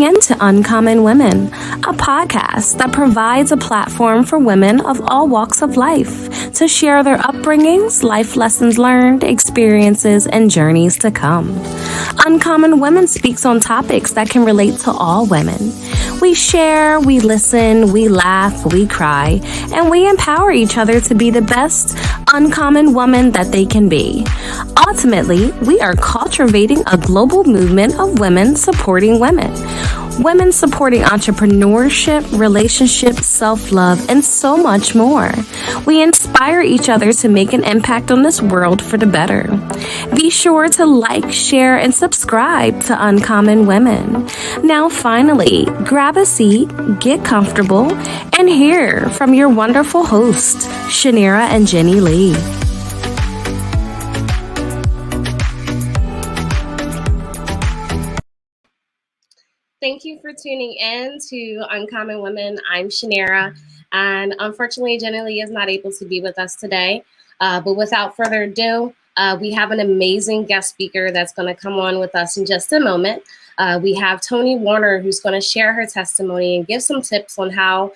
Into Uncommon Women, a podcast that provides a platform for women of all walks of life to share their upbringings, life lessons learned, experiences, and journeys to come. Uncommon Women speaks on topics that can relate to all women. We share, we listen, we laugh, we cry, and we empower each other to be the best uncommon woman that they can be. Ultimately, we are cultivating a global movement of women supporting women. Women supporting entrepreneurship, relationships, self-love, and so much more. We inspire each other to make an impact on this world for the better. Be sure to like, share, and subscribe to Uncommon Women. Now, finally, grab a seat, get comfortable, and hear from your wonderful hosts, Shanira and Jenny Lee. Thank you for tuning in to Uncommon Women. I'm Shanira, and unfortunately, Jenny Lee is not able to be with us today. But without further ado, we have an amazing guest speaker that's going to come on with us in just a moment. We have Toni Warner, who's going to share her testimony and give some tips on how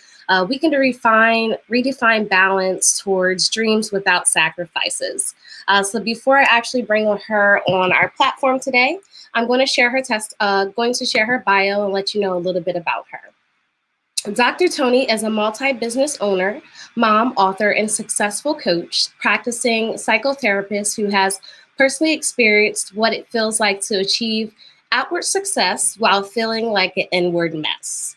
we can redefine balance towards dreams without sacrifices. So before I actually bring her on our platform today, I'm going to share her bio and let you know a little bit about her. Dr. Toni is a multi-business owner, mom, author, and successful coach, practicing psychotherapist who has personally experienced what it feels like to achieve outward success while feeling like an inward mess.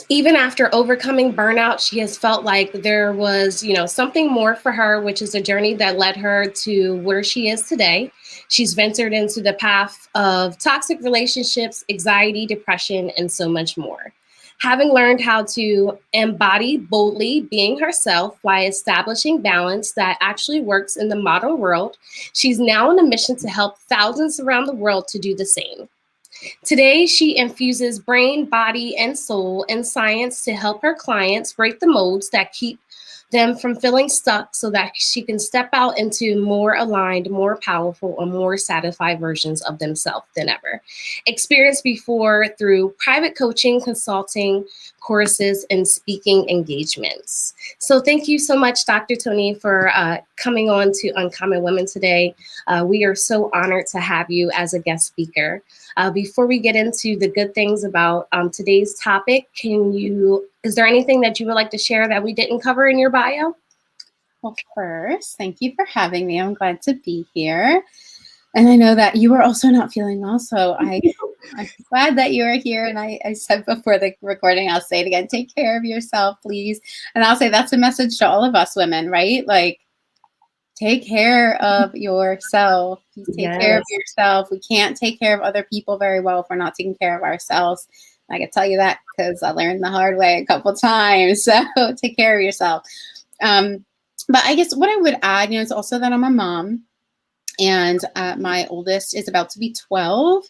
Even after overcoming burnout, she has felt like there was, something more for her, which is a journey that led her to where she is today. She's ventured into the path of toxic relationships, anxiety, depression, and so much more. Having learned how to embody boldly being herself while establishing balance that actually works in the modern world, she's now on a mission to help thousands around the world to do the same. Today, she infuses brain, body, and soul in science to help her clients break the molds that keep them from feeling stuck so that she can step out into more aligned, more powerful, or more satisfied versions of themselves than ever. Experienced before through private coaching, consulting, courses, and speaking engagements. So thank you so much, Dr. Toni, for coming on to Uncommon Women today. We are so honored to have you as a guest speaker. Before we get into the good things about today's topic, is there anything that you would like to share that we didn't cover in your bio? Well, first, thank you for having me. I'm glad to be here. And I know that you are also not feeling well, so I'm glad that you are here. And I said before the recording, I'll say it again, take care of yourself, please. And I'll say that's a message to all of us women, right? Like, take care of yourself. Please take care of yourself. We can't take care of other people very well if we're not taking care of ourselves. I can tell you that because I learned the hard way a couple times. So take care of yourself. But I guess what I would add, is also that I'm a mom, and my oldest is about to be 12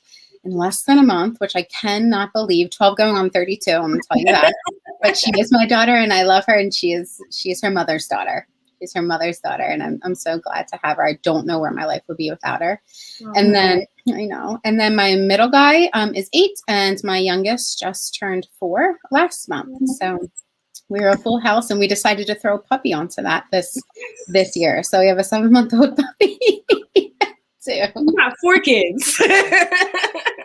in less than a month, which I cannot believe. 12 going on 32. I'm going to tell you that. But she is my daughter, and I love her, and she is her mother's daughter. She's her mother's daughter, and I'm so glad to have her. I don't know where my life would be without her. Oh, and then I know. And then my middle guy is 8, and my youngest just turned 4 last month. So we're a full house, and we decided to throw a puppy onto that this year. So we have a 7-month-old puppy too. You got 4 kids.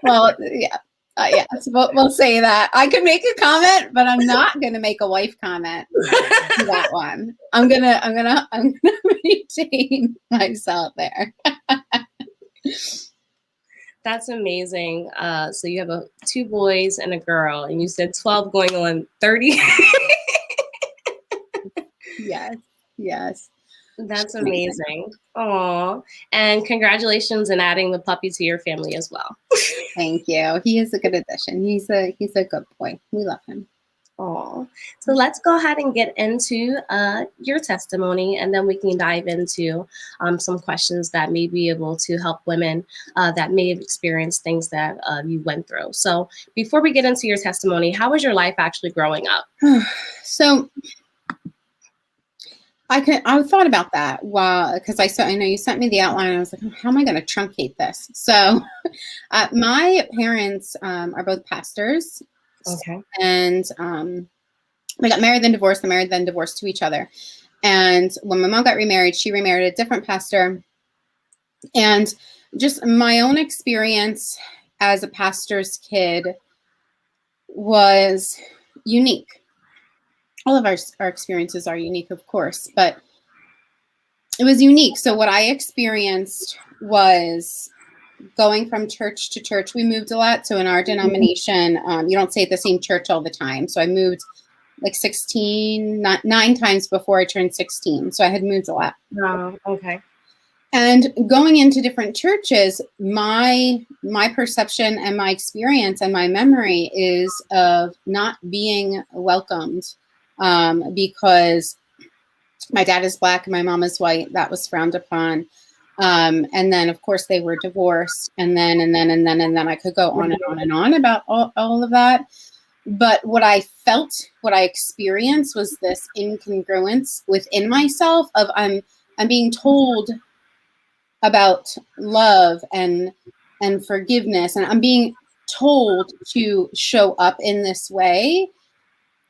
Well, yeah. Yes, we'll say that. I could make a comment, but I'm not going to make a wife comment to that one. I'm gonna retain myself there. That's amazing. So you have 2 boys and a girl, and you said 12 going on 30. Yes. That's amazing. Aw. And congratulations on adding the puppy to your family as well. Thank you. He is a good addition. He's a good boy. We love him. Aw. So let's go ahead and get into your testimony, and then we can dive into some questions that may be able to help women that may have experienced things that you went through. So before we get into your testimony, how was your life actually growing up? So I thought about that because I know you sent me the outline. And I was like, oh, how am I going to truncate this? So my parents are both pastors. Okay. And we got married, then divorced, and married, then divorced to each other. And when my mom got remarried, she remarried a different pastor. And just my own experience as a pastor's kid was unique. All of our experiences are unique, of course, but it was unique. So what I experienced was going from church to church. We moved a lot. So in our denomination, you don't stay at the same church all the time. So I moved like 9 times before I turned 16. So I had moved a lot. Oh, okay. And going into different churches, my perception and my experience and my memory is of not being welcomed because my dad is Black and my mom is white. That was frowned upon. And then, of course, they were divorced. And then I could go on and on and on about all of that. But what I felt, what I experienced was this incongruence within myself of I'm being told about love and forgiveness, and I'm being told to show up in this way,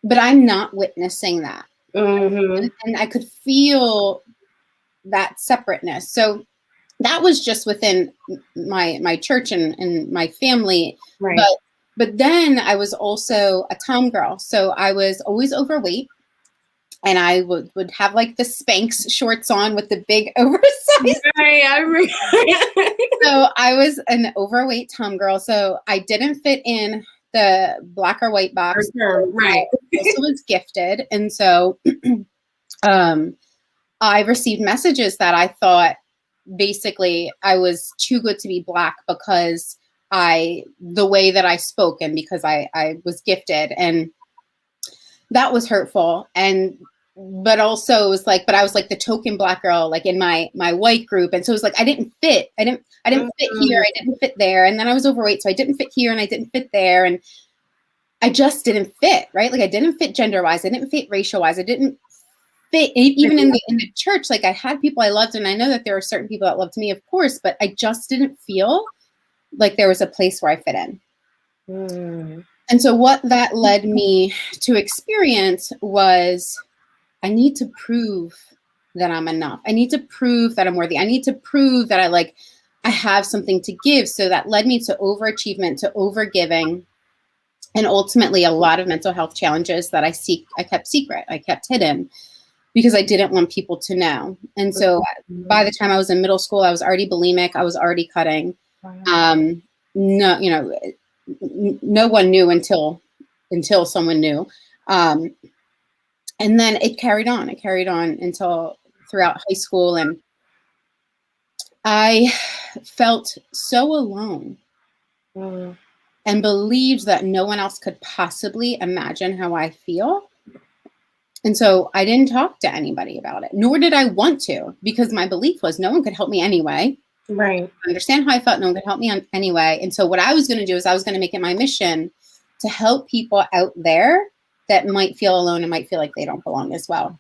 but I'm not witnessing that. And I could feel that separateness. So that was just within my church and my family. Right. But then I was also a tomgirl. So I was always overweight. And I would have like the Spanx shorts on with the big oversized. Right, I remember. So I was an overweight tomgirl. So I didn't fit in the black or white box. Right. I also was gifted. And so I received messages that I thought basically I was too good to be Black because the way that I spoke and because I was gifted, and that was hurtful. But also it was like, but I was like the token Black girl, like in my white group. And so it was like, I didn't fit. I didn't fit here. I didn't fit there. And then I was overweight. So I didn't fit here and I didn't fit there. And I just didn't fit, right? Like I didn't fit gender wise. I didn't fit racial wise. I didn't fit even in the church. Like I had people I loved, and I know that there were certain people that loved me, of course, but I just didn't feel like there was a place where I fit in. And so what that led me to experience was I need to prove that I'm enough. I need to prove that I'm worthy. I need to prove that I have something to give. So that led me to overachievement, to overgiving, and ultimately a lot of mental health challenges that I kept secret. I kept hidden because I didn't want people to know. And so by the time I was in middle school, I was already bulimic. I was already cutting. No one knew until someone knew. And then it carried on. It carried on until throughout high school. And I felt so alone and believed that no one else could possibly imagine how I feel. And so I didn't talk to anybody about it, nor did I want to, because my belief was no one could help me anyway. Right. I understand how I felt. No one could help me anyway. And so what I was going to do is I was going to make it my mission to help people out there that might feel alone and might feel like they don't belong as well.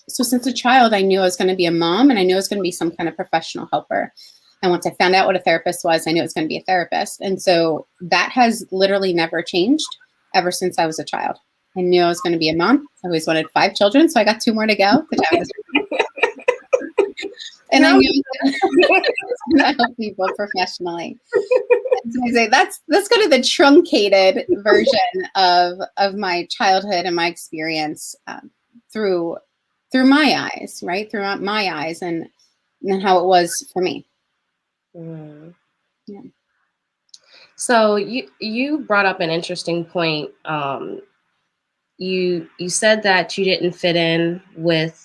So since a child, I knew I was going to be a mom, and I knew I was going to be some kind of professional helper. And once I found out what a therapist was, I knew it was going to be a therapist. And so that has literally never changed ever since I was a child. I knew I was going to be a mom. I always wanted 5 children, so I got 2 more to go. And I knew I was going to help people professionally. And so I say that's kind of the truncated version of my childhood and my experience through my eyes, right? Through my eyes and how it was for me. Yeah. So you brought up an interesting point. You said that you didn't fit in with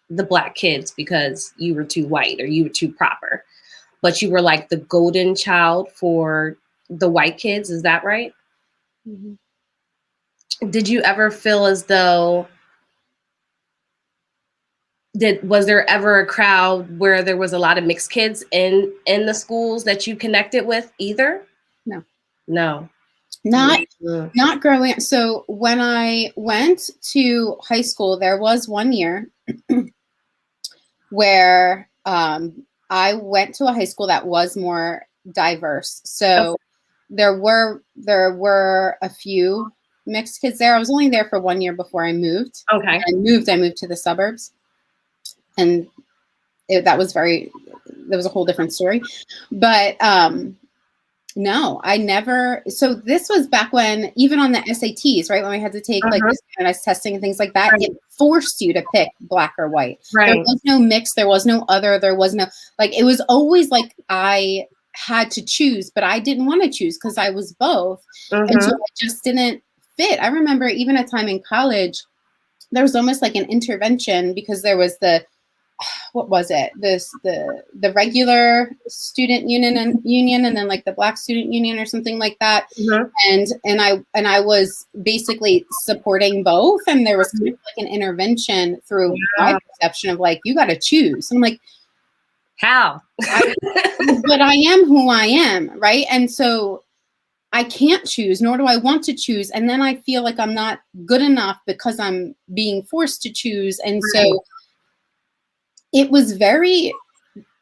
the Black kids because you were too white or you were too proper, but you were like the golden child for the white kids. Is that right? Did you ever feel as though was there ever a crowd where there was a lot of mixed kids in the schools that you connected with either? No. Not Mhm. not growing. So when I went to high school, there was one year where I went to a high school that was more diverse. Okay. So there were a few mixed kids there. I was only there for 1 year before I moved. Okay. I moved to the suburbs, and that was a whole different story. But no, I never. So this was back when, even on the SATs, right, when we had to take like Uh-huh. standardized testing and things like that, Right. it forced you to pick black or white. There Right. was no mix. There was no other. There was no, like, it was always like I had to choose, but I didn't want to choose because I was both, and so Mhm. I just didn't fit. I remember even a time in college, there was almost like an intervention because there was what was it? The regular student union, and then like the black student union or something like that. Mhm. And I was basically supporting both, and there was kind Mhm. of like an intervention through my Yeah. perception of like, you got to choose. I'm like, How? but I am who I am, right? And so I can't choose, nor do I want to choose. And then I feel like I'm not good enough because I'm being forced to choose. And Right. so it was very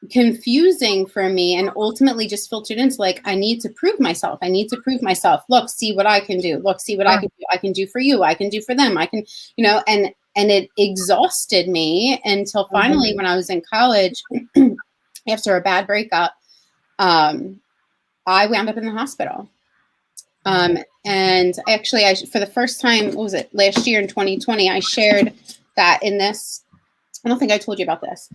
confusing for me, and ultimately just filtered into like, I need to prove myself. I need to prove myself. Look, see what I can do. Look, see what I can do. I can do for you. I can do for them. I can, and it exhausted me until finally Mhm. when I was in college, after a bad breakup, I wound up in the hospital. And actually, for the first time, what was it, last year in 2020, I shared that in this. I don't think I told you about this.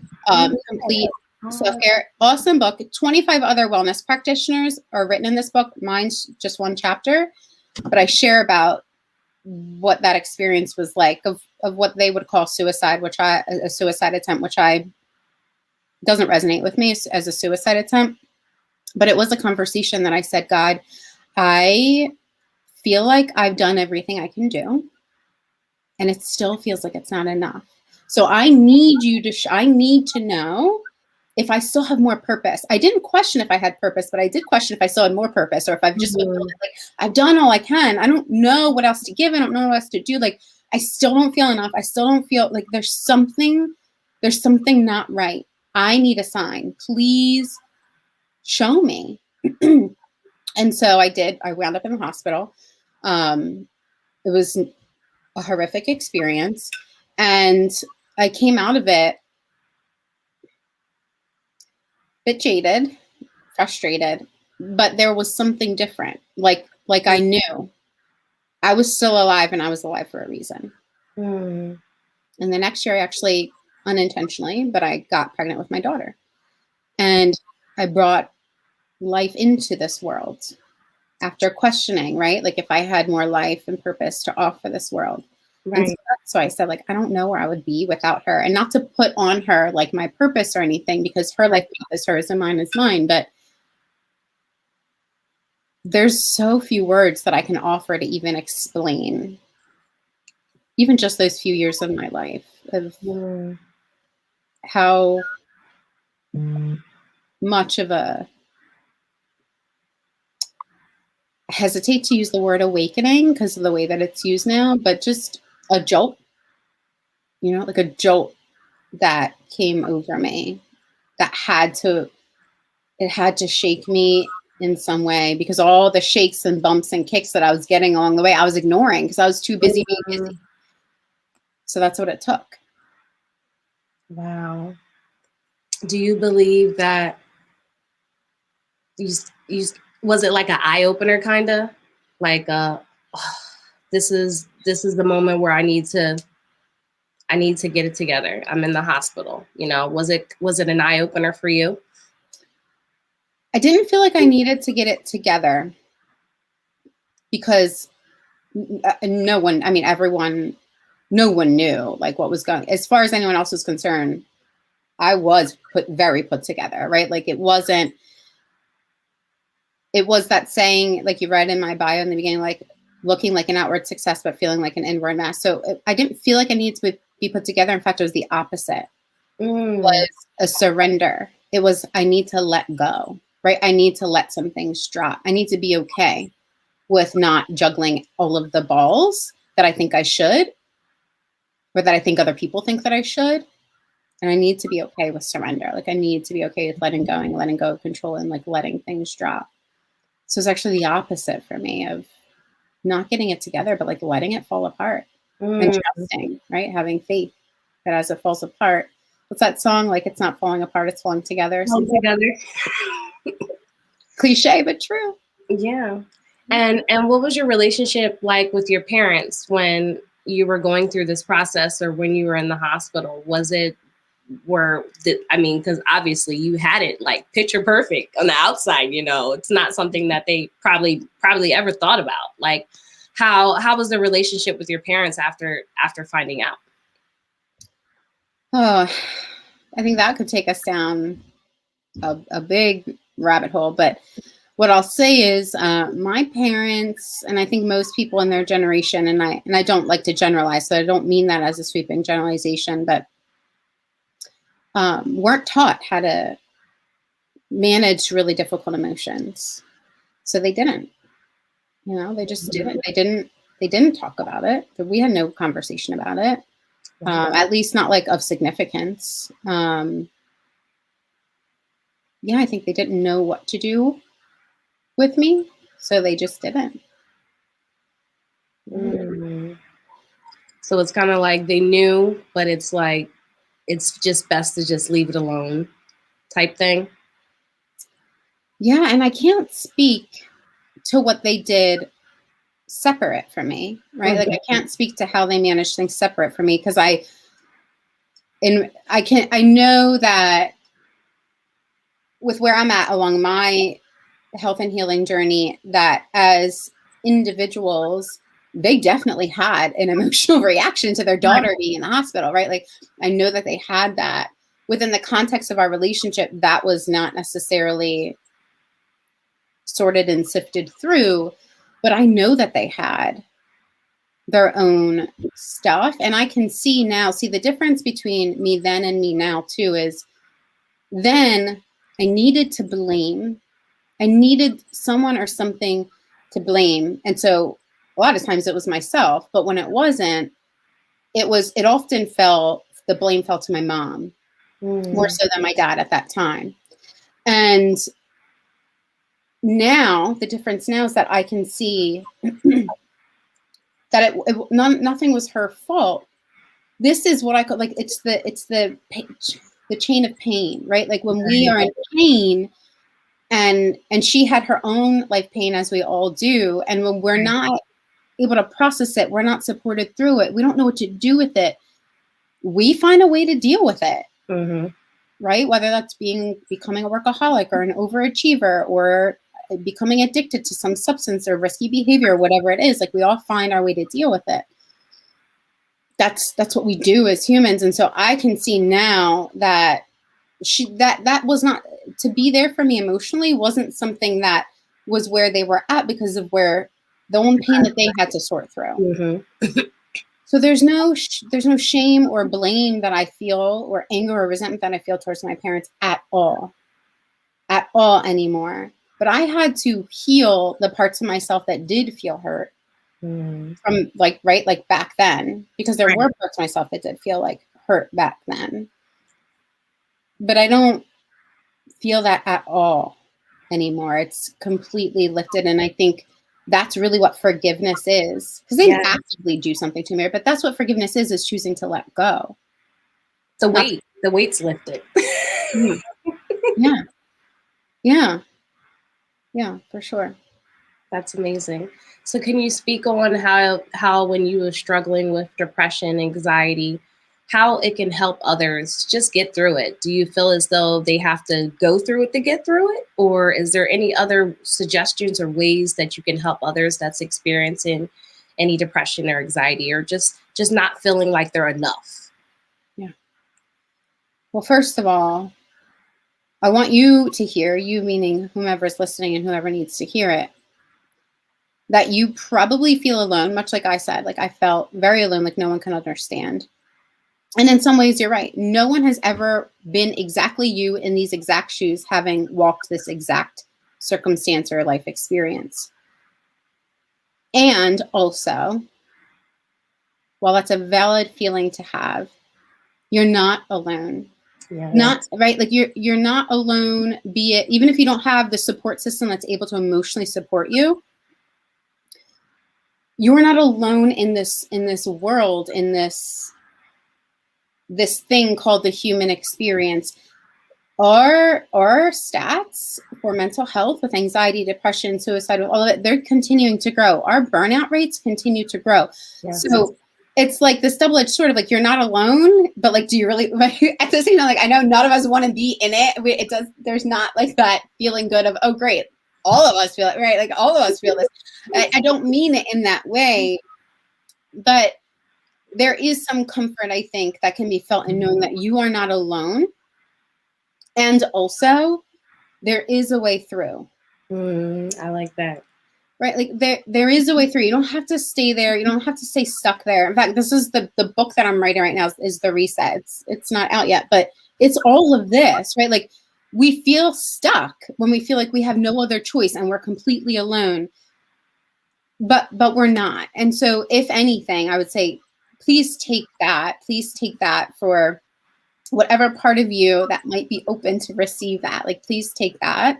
Complete Self-Care, awesome book. 25 other wellness practitioners are written in this book. Mine's just one chapter, but I share about what that experience was like of what they would call suicide, a suicide attempt, which I doesn't resonate with me as a suicide attempt. But it was a conversation that I said, God, I feel like I've done everything I can do, and it still feels like it's not enough. So I need you to, I need to know if I still have more purpose. I didn't question if I had purpose, but I did question if I still had more purpose, or if I've just fulfilled Mhm. it. Like, I've done all I can. I don't know what else to give. I don't know what else to do. Like, I still don't feel enough. I still don't feel like there's something not right. I need a sign. Please show me. And so I did. I wound up in the hospital. It was a horrific experience. And I came out of it a bit jaded, frustrated, but there was something different. Like I knew I was still alive, and I was alive for a reason. Mhm. And the next year, I actually, unintentionally, but I got pregnant with my daughter. And I brought life into this world after questioning, right? Like, if I had more life and purpose to offer this world. And so Right. that's why I said, like, I don't know where I would be without her. And not to put on her like my purpose or anything, because her life is hers and mine is mine. But there's so few words that I can offer to even explain, even just those few years of my life, of Mhm. how much of a, I hesitate to use the word awakening because of the way that it's used now, but just a jolt, like a jolt that came over me, that it had to shake me in some way, because all the shakes and bumps and kicks that I was getting along the way, I was ignoring because I was too busy being busy. Mhm. So that's what it took. Wow. Do you believe that you you was it like an eye opener kind of like oh, this is the moment where I need to get it together. I'm in the hospital. Was it an eye opener for you? I didn't feel like I needed to get it together because no one, I mean, no one knew like what was going, as far as anyone else was concerned. I was very put together, right? Like, it was that saying, like you read in my bio in the beginning, like looking like an outward success, but feeling like an inward mess. So I didn't feel like I needed to be put together. In fact, it was the opposite. It Mm. was a surrender. It was, I need to let go, right? I need to let some things drop. I need to be okay. with not juggling all of the balls that I think I should, or that I think other people think that I should. And I need to be okay with surrender. Like I need to be okay with letting go of control, and like letting things drop. So it's actually the opposite for me of not getting it together, but like letting it fall apart and trusting, right? Having faith that as it falls apart, what's that song? Like it's not falling apart, it's falling together. Cliche, but true. Yeah. And what was your relationship like with your parents when you were going through this process, or when you were in the hospital? Was it, because obviously you had it like picture perfect on the outside, it's not something that they probably ever thought about. Like how was the relationship with your parents after finding out? Oh, I think that could take us down a big rabbit hole. But what I'll say is my parents, and I think most people in their generation, and I don't like to generalize, so I don't mean that as a sweeping generalization, but weren't taught how to manage really difficult emotions. So they didn't, they just didn't. They didn't talk about it. We had no conversation about it, at least not like of significance. Yeah, I think they didn't know what to do with me, so they just didn't. So it's kind of like they knew, but it's like it's just best to just leave it alone type thing. Yeah, and I can't speak to what they did separate from me, right? Like I can't speak to how they managed things separate from me, because I know that with where I'm at along my health and healing journey, that as individuals, they definitely had an emotional reaction to their daughter being in the hospital, right? Like I know that they had that. Within the context of our relationship, that was not necessarily sorted and sifted through, but I know that they had their own stuff. And I can see now, the difference between me then and me now too is then I needed to blame. I needed someone or something to blame. And so a lot of times it was myself, but when it wasn't, it often the blame fell to my mom more so than my dad at that time. And now the difference now is that I can see that nothing was her fault. This is what I call like, it's the chain of pain, right? Like when we are in pain, and she had her own life pain, as we all do. And when we're not able to process it, we're not supported through it, we don't know what to do with it, we find a way to deal with it. Right? Whether that's becoming a workaholic or an overachiever, or becoming addicted to some substance or risky behavior, whatever it is, like we all find our way to deal with it. That's what we do as humans. And so I can see now that that was not, to be there for me emotionally wasn't something that was where they were at, because of where the own pain that they had to sort through. So there's no shame or blame that I feel, or anger or resentment that I feel towards my parents at all anymore. But I had to heal the parts of myself that did feel hurt from like back then, because there were parts of myself that did feel like hurt back then. But I don't feel that at all anymore. It's completely lifted. And I think that's really what forgiveness is, because they didn't actively do something to me, but that's what forgiveness is choosing to let go. The weight's lifted. Yeah, for sure. That's amazing. So can you speak on how when you were struggling with depression, anxiety, how it can help others just get through it? Do you feel as though they have to go through it to get through it? Or is there any other suggestions or ways that you can help others that's experiencing any depression or anxiety, or just not feeling like they're enough? Yeah. Well, first of all, I want you to hear, you meaning whomever's listening and whoever needs to hear it, that you probably feel alone, much like I said. Like I felt very alone, like no one can understand. And in some ways, you're right. No one has ever been exactly you in these exact shoes, having walked this exact circumstance or life experience. And also, while that's a valid feeling to have, you're not alone. Yeah. Not right. Like you're not alone, be it even if you don't have the support system that's able to emotionally support you, you're not alone in this world, in this thing called the human experience. Our stats for mental health with anxiety, depression, suicide, all of it, they're continuing to grow. Our burnout rates continue to grow. Yes. So it's like this double-edged sword of like, you're not alone, but like, do you really, at the same time, like, I know none of us want to be in it. There's not like that feeling good of, oh, great. All of us feel it, right? Like all of us feel this. I don't mean it in that way, but there is some comfort, I think, that can be felt in knowing that you are not alone. And also, there is a way through. I like that. Right? Like there is a way through. You don't have to stay there. You don't have to stay stuck there. In fact, this is the book that I'm writing right now is The Reset. It's not out yet, but it's all of this, right? Like we feel stuck when we feel like we have no other choice and we're completely alone. But we're not. And so if anything, I would say, please take that for whatever part of you that might be open to receive that. Like, please take that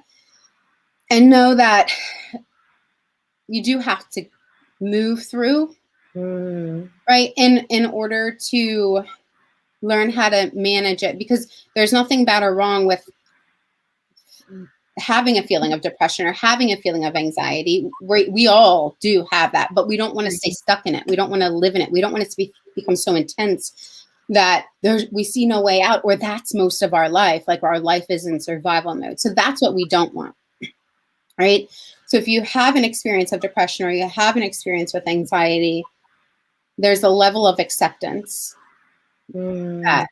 and know that you do have to move through, right? In order to learn how to manage it, because there's nothing bad or wrong with having a feeling of depression or having a feeling of anxiety. We all do have that, but we don't want to stay stuck in it. We don't want to live in it. We don't want it to become so intense that we see no way out, or that's most of our life. Like our life is in survival mode. So that's what we don't want, right? So if you have an experience of depression or you have an experience with anxiety, there's a level of acceptance that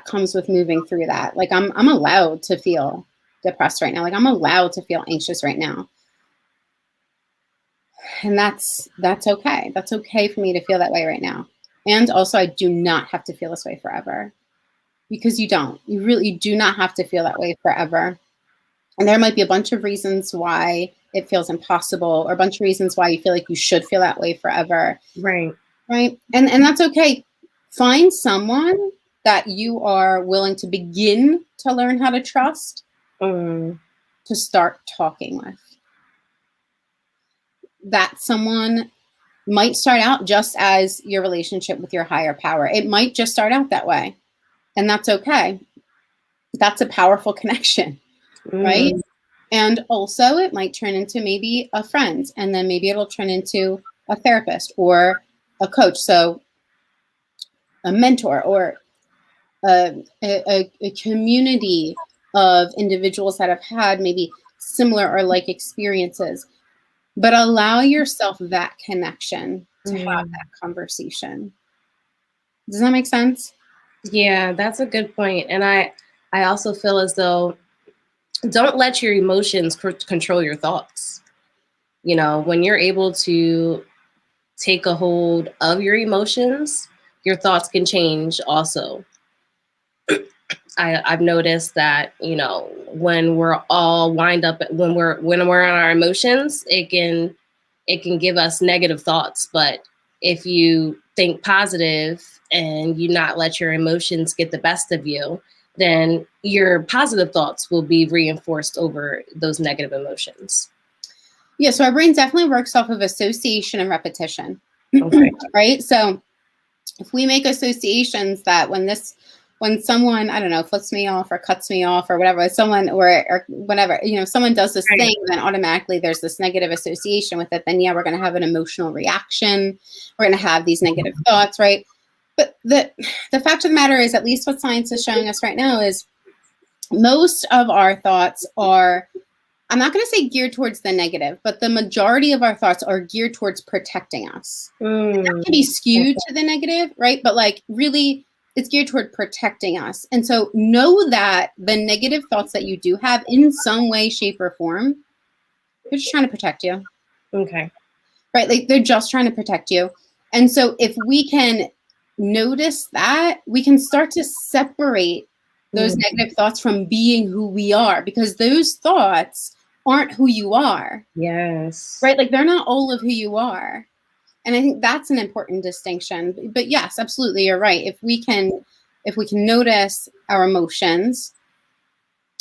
comes with moving through that. Like I'm allowed to feel depressed right now. Like I'm allowed to feel anxious right now. And that's okay. That's okay for me to feel that way right now. And also, I do not have to feel this way forever, because you don't. You really do not have to feel that way forever. And there might be a bunch of reasons why it feels impossible, or a bunch of reasons why you feel like you should feel that way forever. Right. Right. And that's okay. Find someone that you are willing to begin to learn how to trust, to start talking with. That someone might start out just as your relationship with your higher power. It might just start out that way. And that's okay. That's a powerful connection, right? And also it might turn into maybe a friend, and then maybe it'll turn into a therapist or a coach. So a mentor or a community of individuals that have had maybe similar or like experiences. But allow yourself that connection to have that conversation. Does that make sense? Yeah, that's a good point. And I also feel as though don't let your emotions control your thoughts. You know, when you're able to take a hold of your emotions, your thoughts can change also. I've noticed that, you know, when we're all wind up, when we're on our emotions, it can give us negative thoughts. But if you think positive and you not let your emotions get the best of you, then your positive thoughts will be reinforced over those negative emotions. Yeah, so our brain definitely works off of association and repetition. Okay. Right? So if we make associations that when someone, I don't know, flips me off or cuts me off or whatever, someone or whatever, you know, someone does this thing, then automatically there's this negative association with it. Then yeah, we're going to have an emotional reaction. We're going to have these negative thoughts, right? But the fact of the matter is, at least what science is showing us right now, is most of our thoughts are, I'm not going to say geared towards the negative, but the majority of our thoughts are geared towards protecting us. And that can be skewed to the negative, right? But like really, it's geared toward protecting us. And so know that the negative thoughts that you do have in some way, shape, or form, they're just trying to protect you. Okay. Right? Like they're just trying to protect you. And so if we can notice that, we can start to separate those negative thoughts from being who we are, because those thoughts aren't who you are. Yes. Right? Like they're not all of who you are. And I think that's an important distinction. But yes, absolutely, you're right. If we can notice our emotions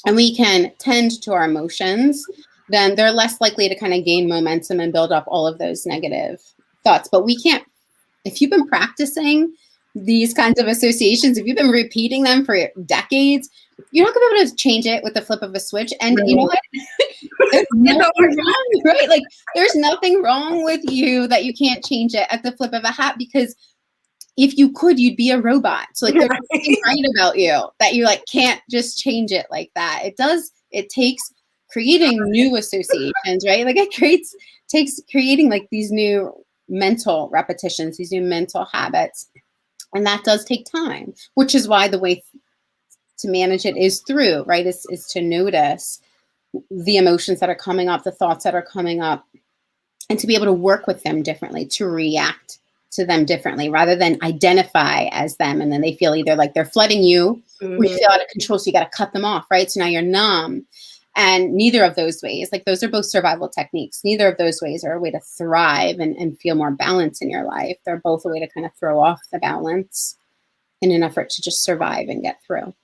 and we can tend to our emotions, then they're less likely to kind of gain momentum and build up all of those negative thoughts. But we can't, if you've been practicing these kinds of associations, if you've been repeating them for decades, you're not going to be able to change it with the flip of a switch. And you know what? There's nothing wrong, right? Like there's nothing wrong with you that you can't change it at the flip of a hat, because if you could, you'd be a robot. So like there's something right about you that you like can't just change it like that. It takes creating new associations, right? Like takes creating like these new mental repetitions, these new mental habits. And that does take time, which is why the way to manage it is through, right? Is to notice the emotions that are coming up, the thoughts that are coming up, and to be able to work with them differently, to react to them differently, rather than identify as them. And then they feel either like they're flooding you or you feel out of control. So you got to cut them off, right? So now you're numb. And neither of those ways, like those are both survival techniques. Neither of those ways are a way to thrive and feel more balance in your life. They're both a way to kind of throw off the balance in an effort to just survive and get through.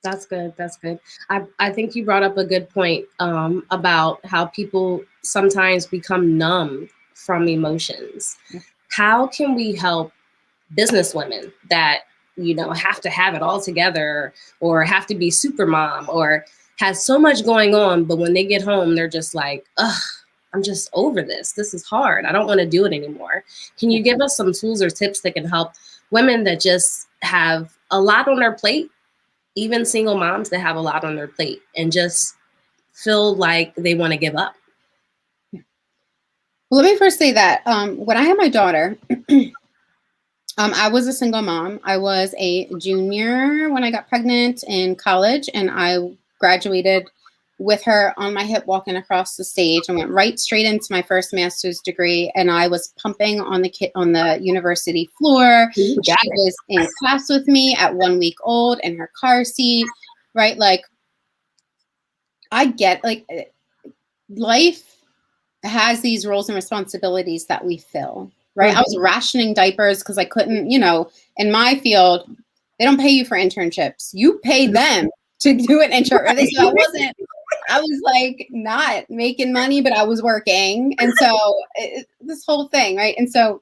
That's good. That's good. I think you brought up a good point about how people sometimes become numb from emotions. How can we help business women that, have to have it all together or have to be super mom or has so much going on, but when they get home, they're just like, ugh, I'm just over this. This is hard. I don't want to do it anymore. Can you give us some tools or tips that can help women that just have a lot on their plate, even single moms that have a lot on their plate and just feel like they want to give up? Well, let me first say that when I had my daughter, I was a single mom. I was a junior when I got pregnant in college, and I graduated with her on my hip walking across the stage and went right straight into my first master's degree. And I was pumping on the university floor. She was in class with me at 1 week old in her car seat, right? Like I get like life has these roles and responsibilities that we fill, right? I was rationing diapers because I couldn't, in my field, they don't pay you for internships. You pay them to do an intern. So I was like not making money, but I was working. And so this whole thing, right? And so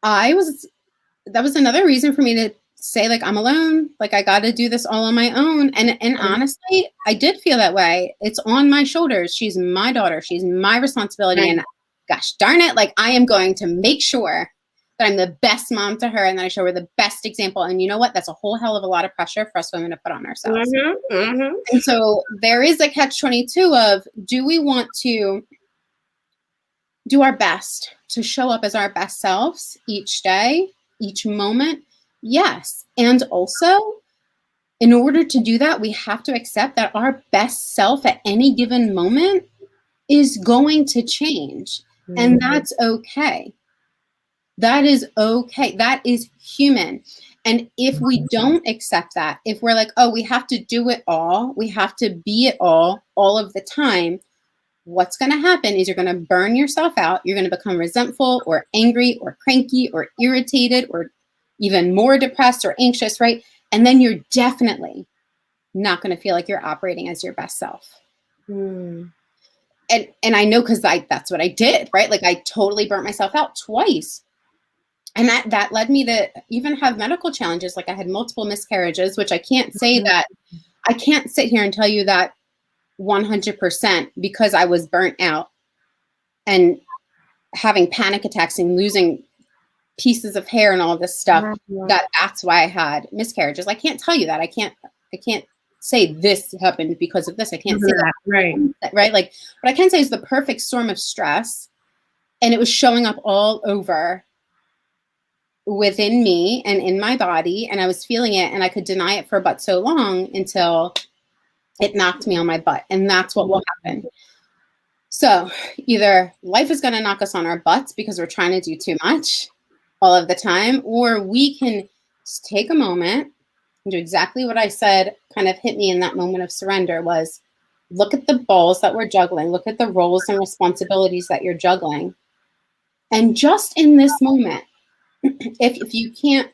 that was another reason for me to say like, I'm alone. Like I got to do this all on my own. And honestly, I did feel that way. It's on my shoulders. She's my daughter. She's my responsibility. Right. And gosh darn it. Like I am going to make sure that I'm the best mom to her and that I show her the best example. And you know what? That's a whole hell of a lot of pressure for us women to put on ourselves. And so there is a catch-22 of, do we want to do our best to show up as our best selves each day, each moment? Yes. And also, in order to do that, we have to accept that our best self at any given moment is going to change. And that's okay. That is okay. That is human. And if we don't accept that, if we're like, oh, we have to do it all, we have to be it all of the time, what's going to happen is you're going to burn yourself out. You're going to become resentful or angry or cranky or irritated or even more depressed or anxious, right? And then you're definitely not going to feel like you're operating as your best self. And I know because that's what I did, right? Like I totally burnt myself out twice. And that led me to even have medical challenges. Like I had multiple miscarriages, which I can't say that, I can't sit here and tell you that 100% because I was burnt out and having panic attacks and losing pieces of hair and all this stuff, that's why I had miscarriages. I can't tell you that. I can't say this happened because of this. I can't say that. Right. Like, what I can say is the perfect storm of stress, and it was showing up all over within me and in my body, and I was feeling it, and I could deny it for but so long until it knocked me on my butt. And that's what will happen. So either life is going to knock us on our butts because we're trying to do too much all of the time, or we can take a moment and do exactly what I said kind of hit me in that moment of surrender was, look at the balls that we're juggling, look at the roles and responsibilities that you're juggling. And just in this moment, if you can't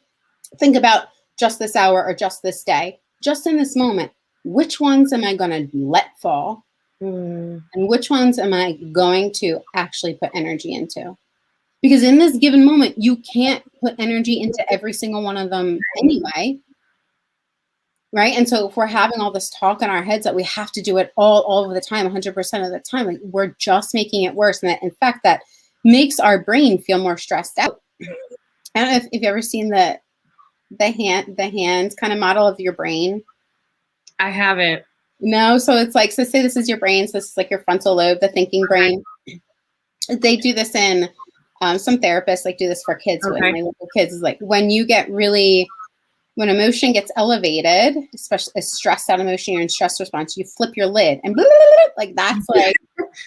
think about just this hour or just this day, just in this moment, which ones am I going to let fall? And which ones am I going to actually put energy into? Because in this given moment, you can't put energy into every single one of them anyway. Right. And so if we're having all this talk in our heads that we have to do it all of the time, 100% of the time, like, we're just making it worse. And that, in fact, that makes our brain feel more stressed out. I don't know if you've ever seen the hand kind of model of your brain. I haven't. No. So it's like, so say this is your brain. So this is like your frontal lobe, the thinking brain. They do this in some therapists like do this for kids. With my little kids is like when you get really, when emotion gets elevated, especially a stressed out emotion, you're in stress response, you flip your lid and blah, blah, blah, like that's like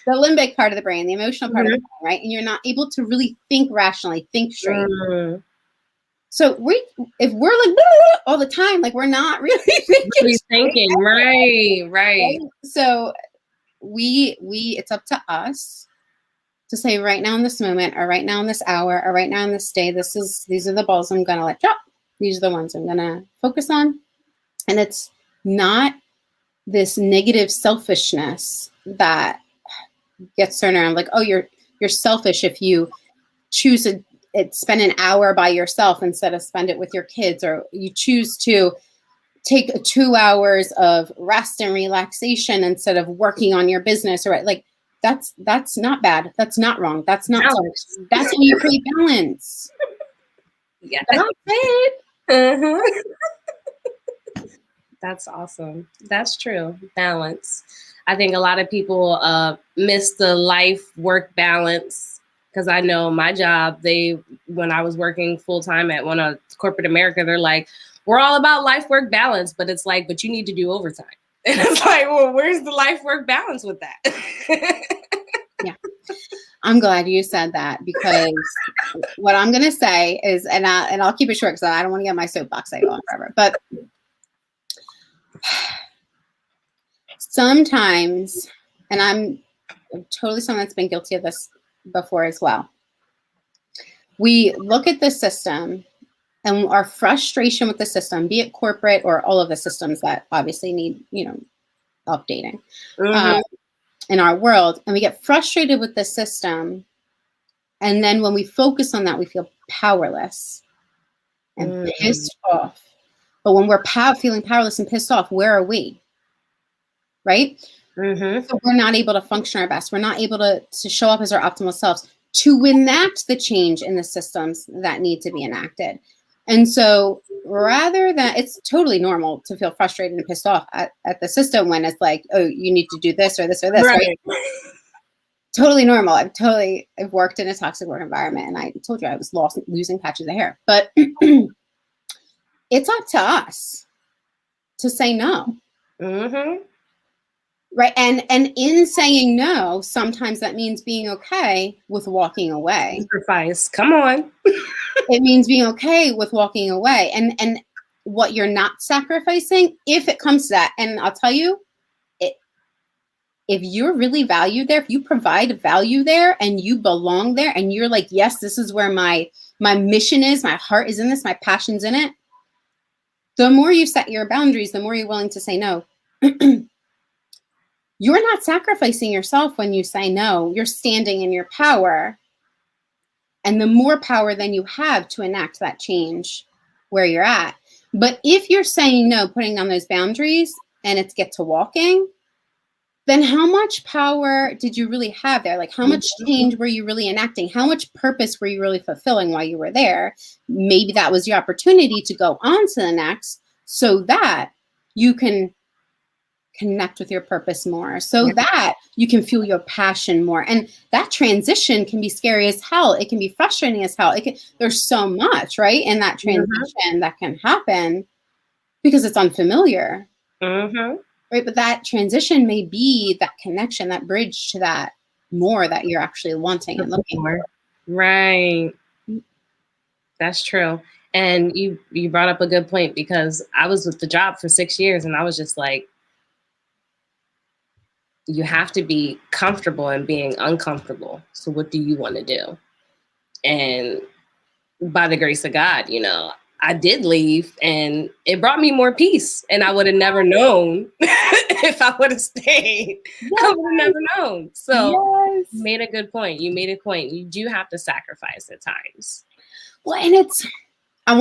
the limbic part of the brain, the emotional part of the brain, right? And you're not able to really think rationally, think straight. So if we're like blah, blah, blah, all the time, like we're not really thinking. Right. So it's up to us to say right now in this moment, or right now in this hour, or right now in this day, these are the balls I'm gonna let drop. These are the ones I'm gonna focus on. And it's not this negative selfishness that gets turned around like, oh, you're selfish if you choose to spend an hour by yourself instead of spend it with your kids, or you choose to take 2 hours of rest and relaxation instead of working on your business, or like that's not bad. That's not wrong. That's not selfish. That's how you create balance. Yeah. That's it. That's awesome. That's true. Balance. I think a lot of people miss the life-work balance, because I know my job, when I was working full-time at one of corporate America, they're like, we're all about life-work balance, but it's like, but you need to do overtime. And it's like, well, where's the life-work balance with that? Yeah. I'm glad you said that, because what I'm going to say is, and I'll keep it short because I don't want to get my soapbox. I go on forever, but sometimes, and I'm totally someone that's been guilty of this before as well. We look at the system and our frustration with the system, be it corporate or all of the systems that obviously need, updating in our world. And we get frustrated with the system. And then when we focus on that, we feel powerless and pissed off. But when we're feeling powerless and pissed off, where are we? Right? So we're not able to function our best. We're not able to show up as our optimal selves to enact the change in the systems that need to be enacted. And so rather than, it's totally normal to feel frustrated and pissed off at the system when it's like, oh, you need to do this or this or this, right? Totally normal. I've worked in a toxic work environment, and I told you I was losing patches of hair, but it's up to us to say no. Right. And in saying no, sometimes that means being okay with walking away. Sacrifice. Come on. It means being okay with walking away. And what you're not sacrificing, if it comes to that, and I'll tell you, if you're really valued there, if you provide value there and you belong there and you're like, yes, this is where my mission is, my heart is in this, my passion's in it, the more you set your boundaries, the more you're willing to say no. You're not sacrificing yourself when you say no. You're standing in your power. And the more power then you have to enact that change where you're at. But if you're saying no, putting down those boundaries, and it's get to walking, then how much power did you really have there? Like, how much change were you really enacting? How much purpose were you really fulfilling while you were there? Maybe that was your opportunity to go on to the next, so that you can connect with your purpose more, so that you can feel your passion more. And that transition can be scary as hell. It can be frustrating as hell. There's so much, right, in that transition that can happen because it's unfamiliar. Right. But that transition may be that connection, that bridge to that more that you're actually wanting and looking for. Right. That's true. And you brought up a good point, because I was with the job for 6 years and I was just like, you have to be comfortable in being uncomfortable. So what do you want to do? And by the grace of God, you know, I did leave and it brought me more peace. And I would have never known if I would have stayed. Yes. I would have never known. So Yes. you made a good point. You made a point. You do have to sacrifice at times. Well, and I'm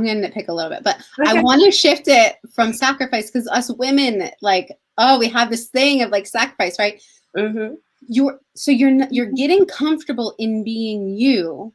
going to nitpick a little bit, but Okay. I want to shift it from sacrifice, because us women, like, oh, we have this thing of like sacrifice, right? Mm-hmm. You're getting comfortable in being you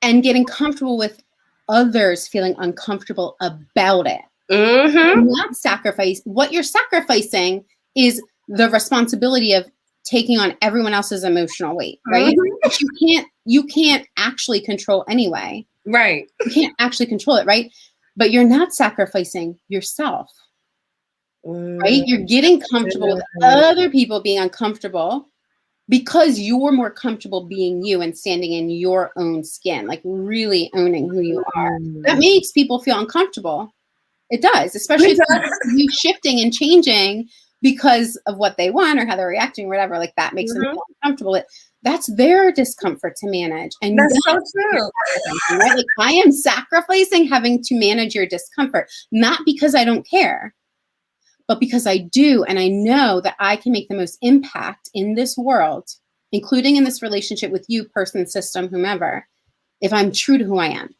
and getting comfortable with others feeling uncomfortable about it. Mm-hmm. Not sacrifice. What you're sacrificing is the responsibility of taking on everyone else's emotional weight, right? Mm-hmm. You can't actually control anyway. Right. You can't actually control it, right? But you're not sacrificing yourself, right? You're getting comfortable with other people being uncomfortable because you're more comfortable being you and standing in your own skin, like really owning who you are. That makes people feel uncomfortable. It does, especially if you shifting and changing because of what they want or how they're reacting or whatever. Like that makes them feel uncomfortable. That's their discomfort to manage. And that's so true. Right? Like I am sacrificing having to manage your discomfort, not because I don't care, but because I do. And I know that I can make the most impact in this world, including in this relationship with you, person, system, whomever, if I'm true to who I am.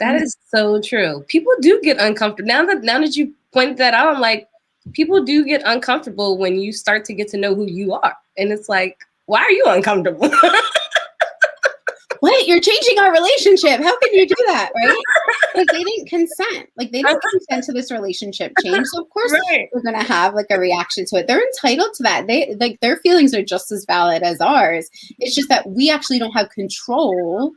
That is so true. People do get uncomfortable. Now that you pointed that out, I'm like, people do get uncomfortable when you start to get to know who you are. And it's like, why are you uncomfortable? What? You're changing our relationship. How can you do that, right? Like they didn't consent. Like they didn't consent to this relationship change. So of course we're gonna have like a reaction to it. They're entitled to that. They like their feelings are just as valid as ours. It's just that we actually don't have control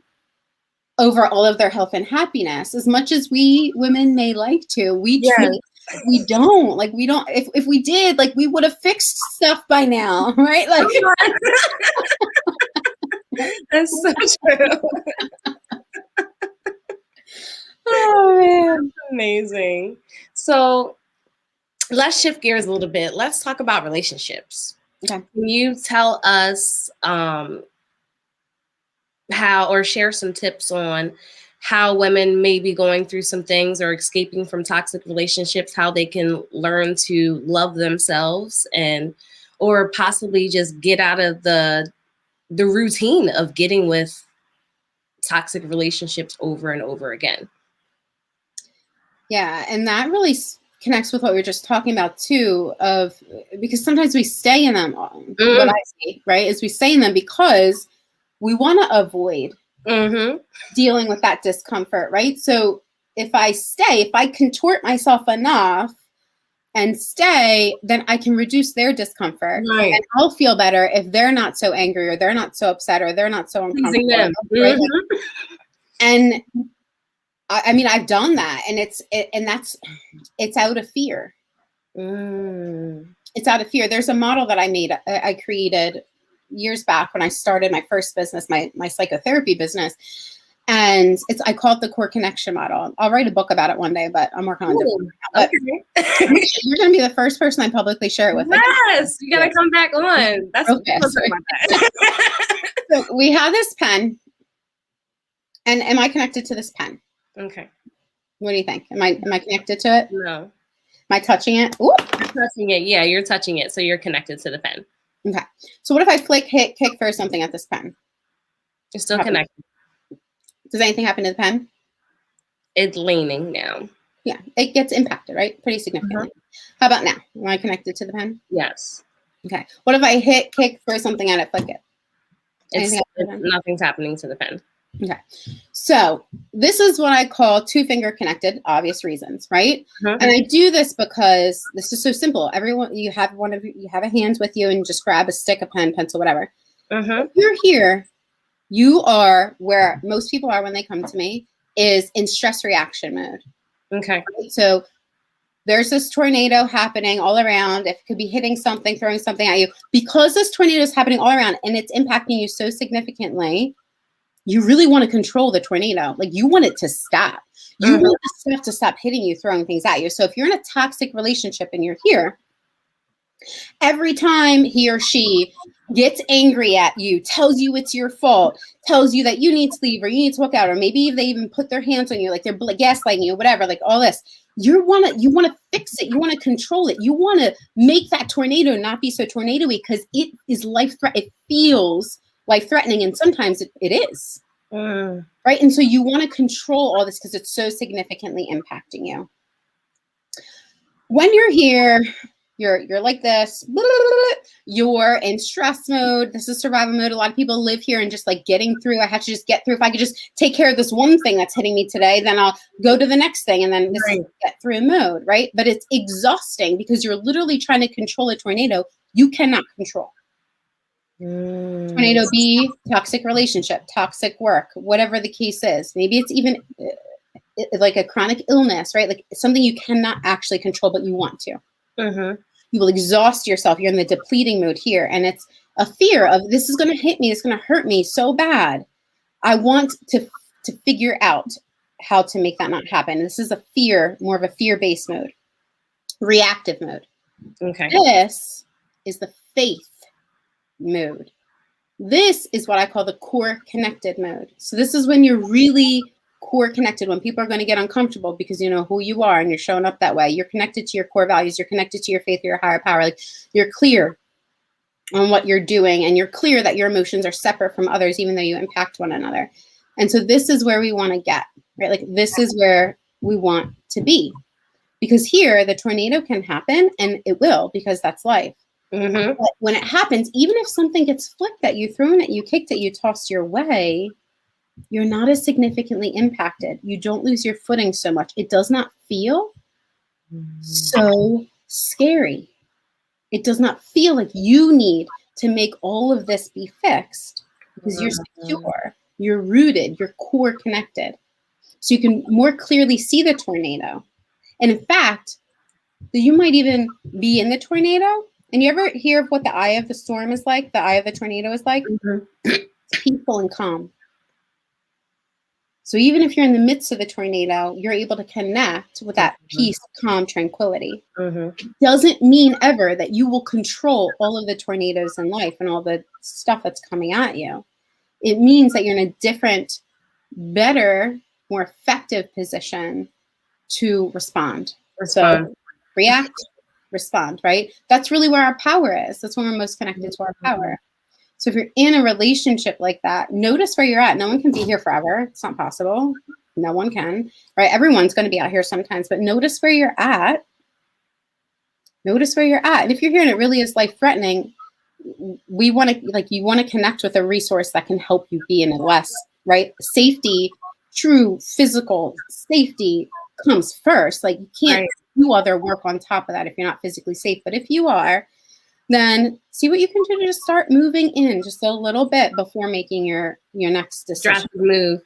over all of their health and happiness as much as we women may like to. We don't. Like we don't. If we did, like we would have fixed stuff by now, right? Like. That's so true. Oh man, amazing. So let's shift gears a little bit. Let's talk about relationships. Okay. Can you tell us how, or share some tips on how women may be going through some things or escaping from toxic relationships, how they can learn to love themselves or possibly just get out of the routine of getting with toxic relationships over and over again? Yeah, and that really connects with what we were just talking about too, because sometimes we stay in them. What I see, right, is we stay in them because we want to avoid dealing with that discomfort, right? So if I contort myself enough and stay, then I can reduce their discomfort. Right. And I'll feel better if they're not so angry or they're not so upset or they're not so uncomfortable. Right? And I mean, I've done that, and it's out of fear. It's out of fear. There's a model that I created years back when I started my first business, my psychotherapy business. And I call it the core connection model. I'll write a book about it one day, but I'm working on it. But you're going to be the first person I publicly share it with. Yes, you got to come back on. That's So we have this pen. And am I connected to this pen? Okay. What do you think? Am I connected to it? No. Am I touching it? Ooh. You're touching it. Yeah, you're touching it. So you're connected to the pen. Okay. So what if I kick, throw something at this pen? You're still connected. Does anything happen to the pen? It's leaning now. Yeah, it gets impacted, right? Pretty significantly. How about now? Am I connected to the pen? Yes. Okay. What if I kick, throw something at it, flick it? Nothing's happening to the pen. Okay. So this is what I call two-finger connected, obvious reasons, right? And I do this because this is so simple. Everyone, you have a hand with you and just grab a stick, a pen, pencil, whatever. If you're here, you are where most people are when they come to me, is in stress reaction mode. Okay. Right? So there's this tornado happening all around. It could be hitting something, throwing something at you. Because this tornado is happening all around and it's impacting you so significantly, you really want to control the tornado. Like you want it to stop. You want the stuff to stop hitting you, throwing things at you. So if you're in a toxic relationship and you're here, every time he or she gets angry at you, tells you it's your fault, tells you that you need to leave or you need to walk out, or maybe they even put their hands on you, like they're gaslighting you, whatever, like all this, you want to fix it. You want to control it. You want to make that tornado not be so tornado-y because it is it feels life-threatening, and sometimes it is. Right? And so you want to control all this because it's so significantly impacting you. When you're here, you're like this, you're in stress mode. This is survival mode. A lot of people live here and just like getting through. I have to just get through. If I could just take care of this one thing that's hitting me today, then I'll go to the next thing. And then this is get through mode, right? But it's exhausting because you're literally trying to control a tornado you cannot control. Tornado B, toxic relationship, toxic work, whatever the case is. Maybe it's even like a chronic illness, right? Like something you cannot actually control, but you want to. You will exhaust yourself. You're in the depleting mode here. And it's a fear of this is going to hit me. It's going to hurt me so bad. I want to figure out how to make that not happen. This is a fear, more of a fear-based mode, reactive mode. Okay. This is the faith mode. This is what I call the core connected mode. So this is when you're really core connected, when people are going to get uncomfortable because you know who you are and you're showing up that way. You're connected to your core values. You're connected to your faith, your higher power. Like you're clear on what you're doing, and you're clear that your emotions are separate from others, even though you impact one another. And so this is where we want to get, right? Like this is where we want to be, because here the tornado can happen, and it will, because that's life. But when it happens, even if something gets flicked at you, thrown at you, kicked at you, tossed your way, you're not as significantly impacted. You don't lose your footing so much. It does not feel so scary. It does not feel like you need to make all of this be fixed, because you're secure, you're rooted, you're core connected. So you can more clearly see the tornado. And in fact, you might even be in the tornado. And you ever hear of what the eye of the storm is like? The eye of the tornado is like? It's peaceful and calm. So even if you're in the midst of the tornado, you're able to connect with that peace, calm, tranquility. It doesn't mean ever that you will control all of the tornadoes in life and all the stuff that's coming at you. It means that you're in a different, better, more effective position to respond. So react, respond, right? That's really where our power is. That's when we're most connected to our power. So if you're in a relationship like that, notice where you're at. No one can be here forever. It's not possible. No one can, right? Everyone's going to be out here sometimes, but notice where you're at. Notice where you're at. And if you're here and it really is life-threatening, we want to, like, you want to connect with a resource that can help you be in it less, right? Safety, true physical safety comes first. Like you can't do other work on top of that if you're not physically safe. But if you are, then see what you can do to just start moving in just a little bit before making your next decision. Drastic move.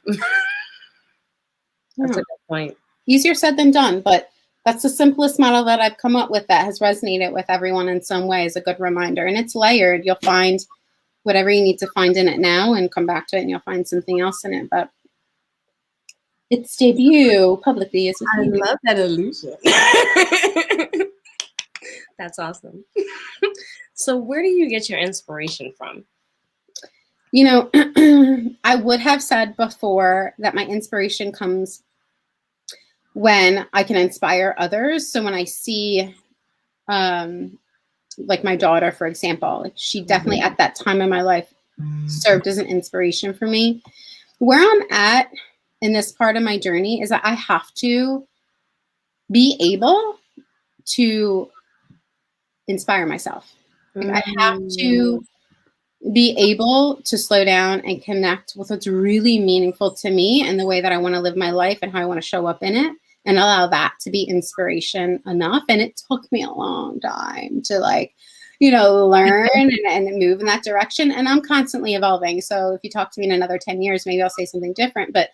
That's a good point. Easier said than done, but that's the simplest model that I've come up with that has resonated with everyone in some way, is a good reminder. And it's layered. You'll find whatever you need to find in it now and come back to it, and you'll find something else in it. But its debut publicly is I love that illusion. That's awesome. So where do you get your inspiration from? You know, I would have said before that my inspiration comes when I can inspire others. So when I see, like my daughter, for example, like she definitely at that time in my life served as an inspiration for me. Where I'm at in this part of my journey is that I have to be able to inspire myself. Like I have to be able to slow down and connect with what's really meaningful to me and the way that I want to live my life and how I want to show up in it, and allow that to be inspiration enough. And it took me a long time to, like, you know, learn and move in that direction. And I'm constantly evolving. So if you talk to me in another 10 years, maybe I'll say something different. But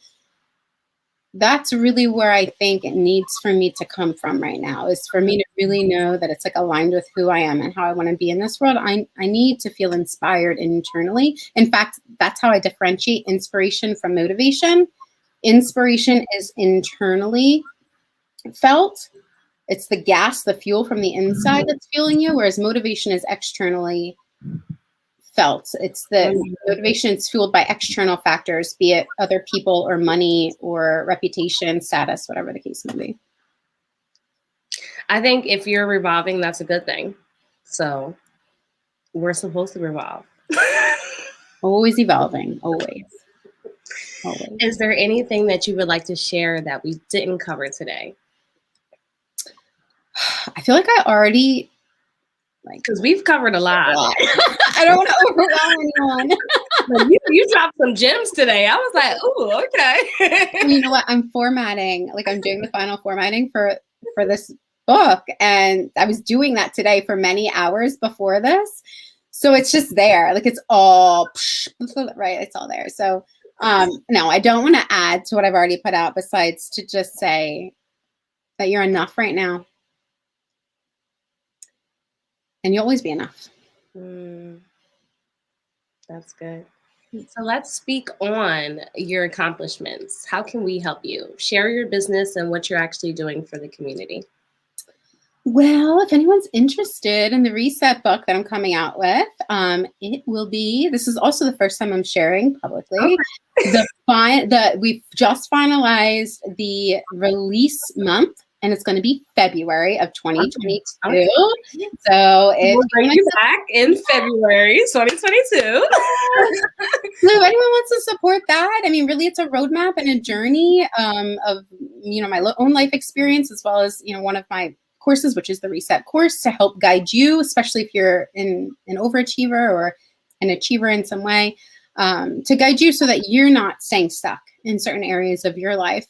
that's really where I think it needs for me to come from right now, is for me to really know that it's like aligned with who I am and how I want to be in this world. I need to feel inspired internally. In fact, that's how I differentiate inspiration from motivation. Inspiration is internally felt. It's the gas, the fuel from the inside that's fueling you, whereas motivation is externally felt. It's the motivation is fueled by external factors, be it other people or money or reputation, status, whatever the case may be. I think if you're revolving, that's a good thing. So we're supposed to revolve. Always evolving, always. Always. Is there anything that you would like to share that we didn't cover today? I feel like I already, because we've covered a lot. I don't want to overwhelm anyone. you dropped some gems today. I was like, ooh, okay. You know what? I'm formatting, like I'm doing the final formatting for this book. And I was doing that today for many hours before this. So it's just there. Like it's all, right, it's all there. So no, I don't want to add to what I've already put out besides to just say that you're enough right now. And you'll always be enough. That's good. So let's speak on your accomplishments. How can we help you? Share your business and what you're actually doing for the community. Well, if anyone's interested in the Reset book that I'm coming out with, it will be, this is also the first time I'm sharing publicly. Okay. We've just finalized the release month, and it's going to be February of 2022. Okay. So if we'll bring you back in February 2022. So if anyone wants to support that, I mean, really, it's a roadmap and a journey of, you know, my own life experience, as well as, you know, one of my courses, which is the Reset course, to help guide you, especially if you're an overachiever or an achiever in some way, to guide you so that you're not staying stuck in certain areas of your life.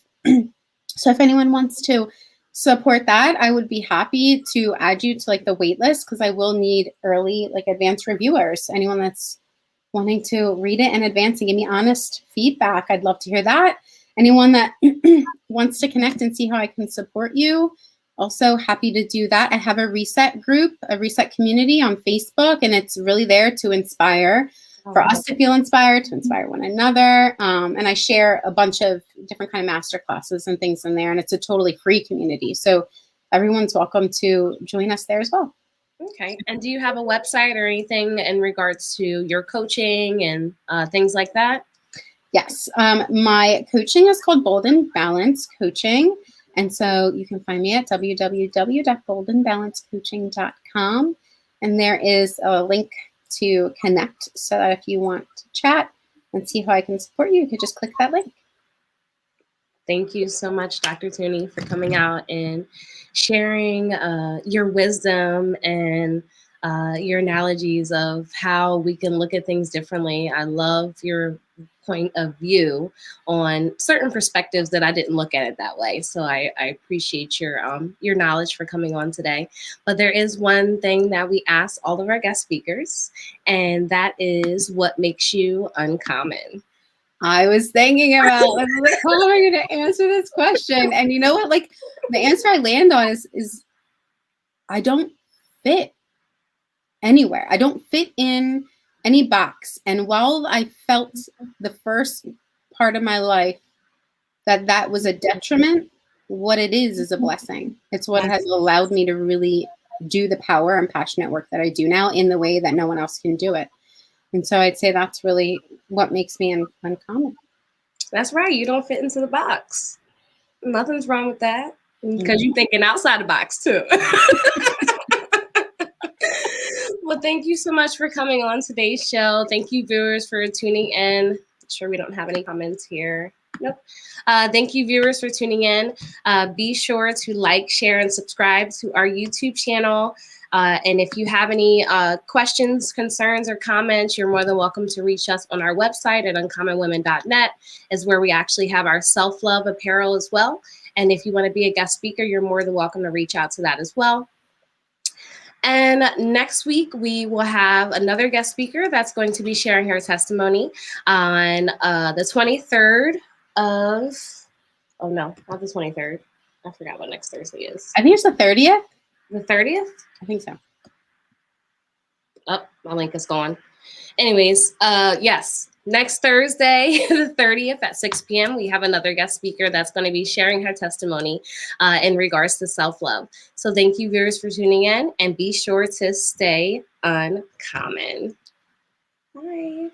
So if anyone wants to support that, I would be happy to add you to like the wait list, because I will need early, like advanced reviewers. Anyone that's wanting to read it in advance and give me honest feedback, I'd love to hear that. Anyone that wants to connect and see how I can support you, also happy to do that. I have a Reset group, a Reset community on Facebook, and it's really there to inspire, for us to feel inspired, to inspire one another. And I share a bunch of different kind of master classes and things in there, and it's a totally free community. So everyone's welcome to join us there as well. Okay. And do you have a website or anything in regards to your coaching and things like that? Yes. My coaching is called Bold and Balance Coaching. And so you can find me at www.boldandbalancecoaching.com. And there is a link to connect, so that if you want to chat and see how I can support you, you could just click that link. Thank you so much, Dr. Tooney, for coming out and sharing your wisdom and your analogies of how we can look at things differently. I love your point of view on certain perspectives that I didn't look at it that way. So I appreciate your knowledge for coming on today. But there is one thing that we ask all of our guest speakers, and that is, what makes you uncommon? I was thinking about, how am I going to answer this question? And you know what? Like, the answer I land on is I don't fit anywhere. I don't fit in any box. And while I felt the first part of my life that was a detriment, what it is a blessing. It's what has allowed me to really do the power and passionate work that I do now in the way that no one else can do it. And so I'd say that's really what makes me uncommon. That's right. You don't fit into the box. Nothing's wrong with that, because you're thinking outside the box too. Well, thank you so much for coming on today's show. Thank you, viewers, for tuning in. I'm sure we don't have any comments here. Nope. Thank you, viewers, for tuning in. Be sure to like, share, and subscribe to our YouTube channel. And if you have any questions, concerns, or comments, you're more than welcome to reach us on our website at uncommonwomen.net, is where we actually have our self-love apparel as well. And if you want to be a guest speaker, you're more than welcome to reach out to that as well. And next week, we will have another guest speaker that's going to be sharing her testimony on the 23rd of Oh no, not the 23rd. I forgot what next Thursday is. I think it's the 30th. The 30th? I think so. Oh, my link is gone. Anyways, yes, next Thursday, the 30th at 6 p.m., we have another guest speaker that's going to be sharing her testimony in regards to self-love. So thank you, viewers, for tuning in, and be sure to stay uncommon. Bye.